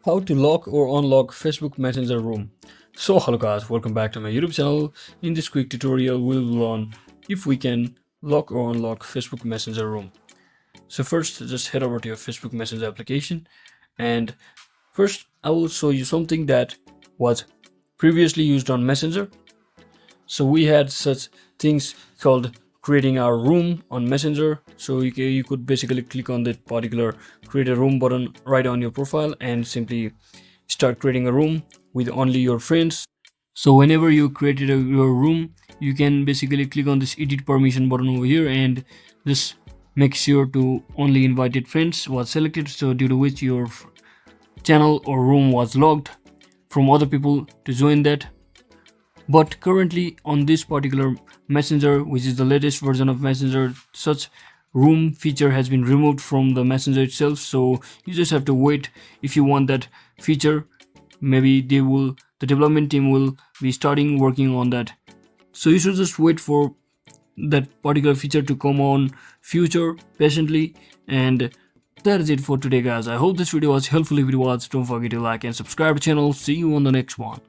How to lock or unlock Facebook Messenger room. So hello guys, welcome back to my YouTube channel. In this quick tutorial we will learn if we can lock or unlock Facebook Messenger room. So first just head over to your Facebook Messenger application, and first I will show you something that was previously used on Messenger. So we had such things called creating our room on Messenger. So you could basically click on that particular create a room button right on your profile and simply start creating a room with only your friends. So whenever you created your room, you can basically click on this edit permission button over here and just make sure to only invited friends was selected, so due to which your channel or room was locked from other people to join that. But currently on this particular Messenger, which is the latest version of Messenger, such room feature has been removed from the Messenger itself. So you just have to wait if you want that feature. Maybe the development team will be starting working on that. So you should just wait for that particular feature to come on future patiently. And that is it for today guys. I hope this video was helpful. If it was, don't forget to like and subscribe to the channel. See you on the next one.